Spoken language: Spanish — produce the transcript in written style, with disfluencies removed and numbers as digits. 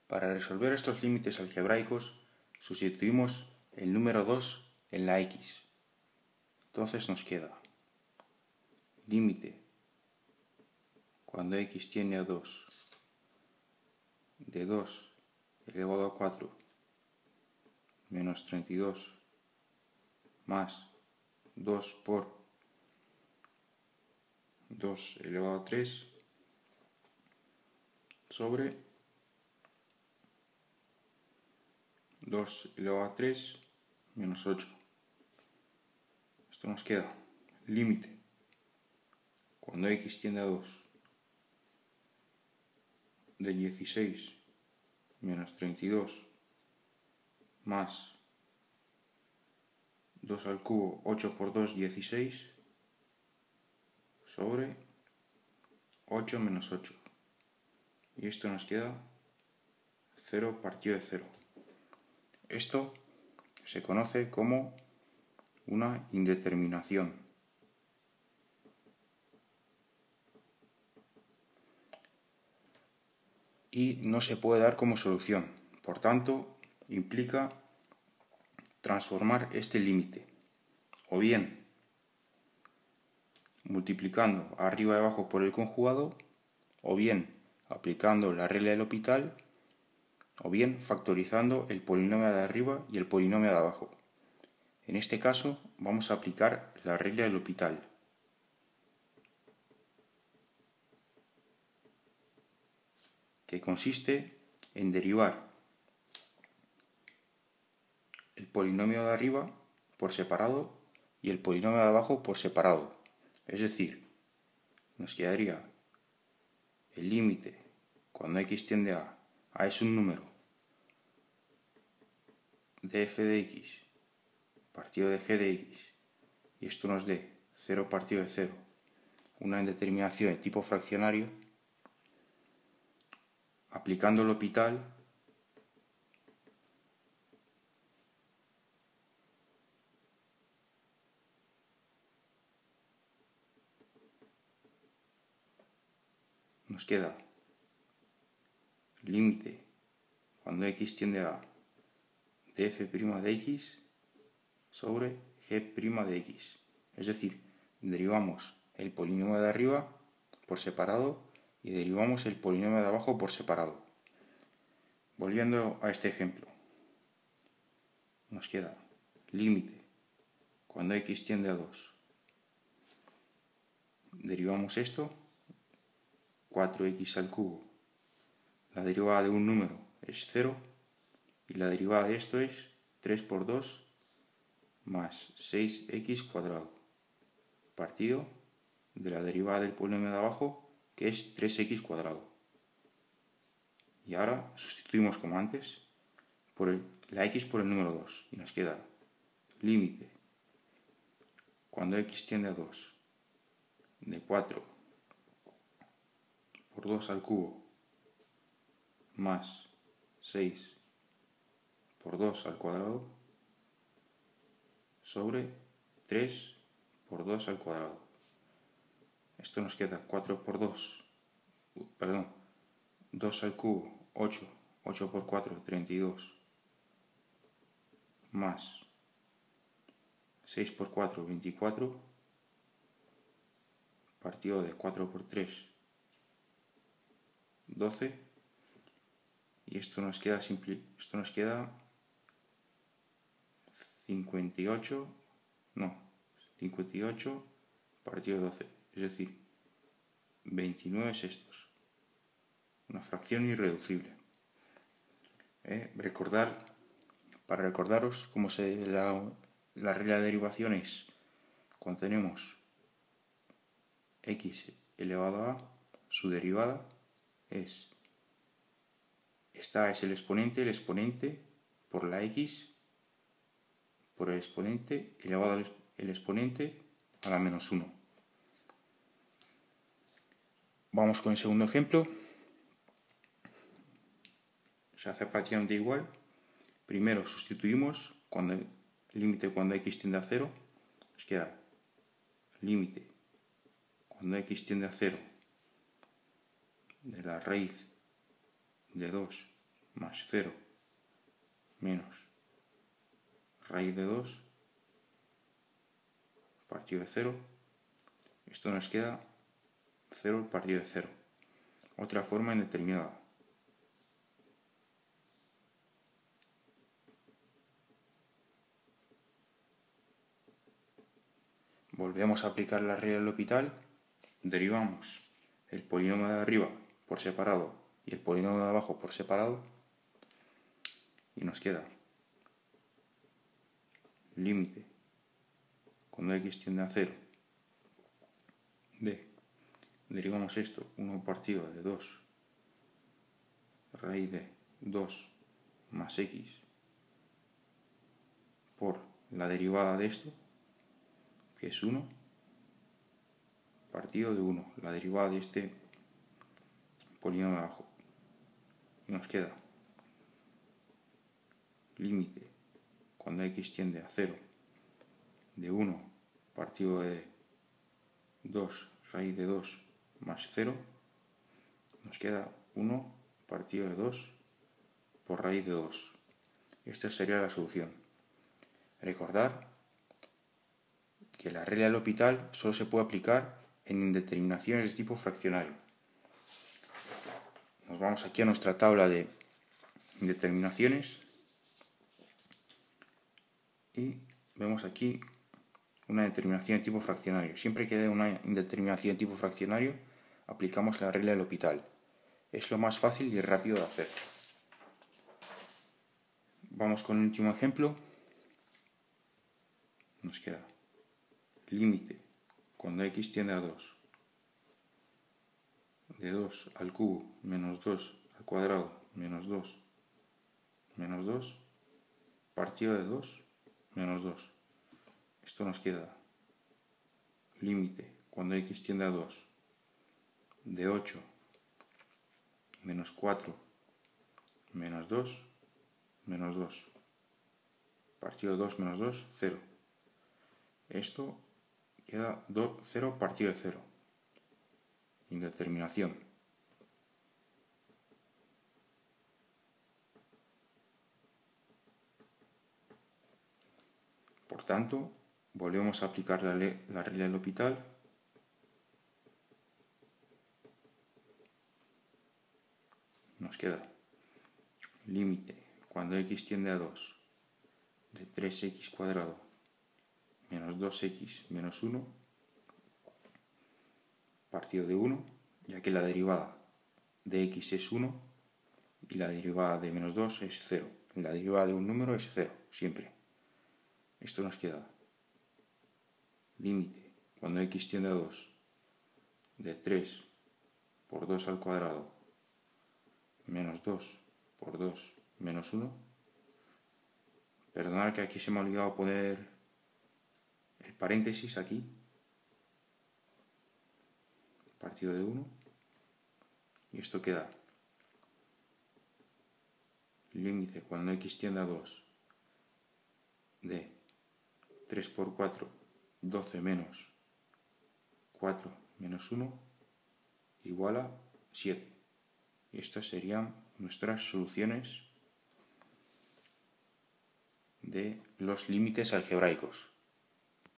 Para resolver estos límites algebraicos, sustituimos el número 2 en la x. Entonces nos queda límite cuando x tiende a 2 de 2 elevado a 4 menos 32 más 2 por 2 elevado a 3 sobre 2 elevado a 3 menos 8. Esto nos queda límite cuando x tiende a 2 de 16 menos 32 más 2 al cubo, 8 por 2, 16 sobre 8 menos 8. Y esto nos queda 0 partido de 0. Esto se conoce como una indeterminación. Y no se puede dar como solución. Por tanto, implica transformar este límite. O bien multiplicando arriba y abajo por el conjugado, o bien aplicando la regla del L'Hopital, o bien factorizando el polinomio de arriba y el polinomio de abajo. En este caso vamos a aplicar la regla del L'Hopital. Que consiste en derivar el polinomio de arriba por separado y el polinomio de abajo por separado. Es decir, nos quedaría el límite cuando x tiende a es un número de f de x partido de g de x, y esto nos dé 0 partido de 0, una indeterminación de tipo fraccionario, aplicando el L'Hopital nos queda límite cuando x tiende a de f' de x sobre g' de x. Es decir, derivamos el polinomio de arriba por separado y derivamos el polinomio de abajo por separado. Volviendo a este ejemplo, nos queda límite cuando x tiende a 2. Derivamos esto, 4x al cubo. La derivada de un número es 0 y la derivada de esto es 3 por 2 más 6x cuadrado, partido de la derivada del polinomio de abajo, que es 3x cuadrado. Y ahora sustituimos como antes por la x por el número 2 y nos queda límite cuando x tiende a 2 de 4 por 2 al cubo más 6 por 2 al cuadrado sobre 3 por 2 al cuadrado. Esto nos queda 4 por 2, 2 al cubo, 8, 8 por 4, 32, más 6 por 4, 24, partido de 4 por 3, 12, y esto nos queda 58 partido de 12, es decir, 29 sextos. Una fracción irreducible. Para recordaros cómo la regla de derivación es cuando tenemos x elevado a, su derivada es, esta es el exponente por la x por el exponente elevado al exponente a la menos 1. Vamos con el segundo ejemplo. Se hace prácticamente igual. Primero sustituimos límite cuando x tiende a 0. Nos queda límite cuando x tiende a 0 de la raíz de 2 más 0 menos raíz de 2 partido de 0. Esto nos queda 0 partido de 0. Otra forma indeterminada. Volvemos a aplicar la regla del L'Hopital. Derivamos el polinomio de arriba por separado y el polinomio de abajo por separado. Y nos queda límite cuando x tiende a 0 de, derivamos esto, 1 partido de 2 raíz de 2 más x por la derivada de esto, que es 1 partido de 1, la derivada de este polinomio de abajo. Y nos queda límite cuando x tiende a 0 de 1 partido de 2 raíz de 2 más 0, nos queda 1 partido de 2 por raíz de 2. Esta sería la solución. Recordar que la regla del L'Hopital solo se puede aplicar en indeterminaciones de tipo fraccionario. Nos vamos aquí a nuestra tabla de indeterminaciones y vemos aquí una determinación de tipo fraccionario. Siempre que dé una indeterminación de tipo fraccionario, aplicamos la regla del L'Hopital. Es lo más fácil y rápido de hacer. Vamos con el último ejemplo. Nos queda límite cuando x tiende a 2 de 2 al cubo menos 2 al cuadrado menos 2 menos 2 partido de 2 menos 2. Esto nos queda límite cuando x tiende a 2 de 8 menos 4 menos 2 menos 2 partido de 2 menos 2, 0. Esto queda 0 partido de 0. Indeterminación. Por tanto, volvemos a aplicar la regla del L'Hopital. Nos queda límite cuando x tiende a 2 de 3x cuadrado menos 2x menos 1 partido de 1, ya que la derivada de x es 1 y la derivada de menos 2 es 0. La derivada de un número es 0, siempre. Esto nos queda límite cuando x tiende a 2 de 3 por 2 al cuadrado menos 2 por 2 menos 1. Perdonad que aquí se me ha olvidado poner el paréntesis aquí. Partido de 1. Y esto queda límite cuando x tiende a 2 de 3 por 4, 12 menos 4 menos 1 igual a 7. Y estas serían nuestras soluciones de los límites algebraicos.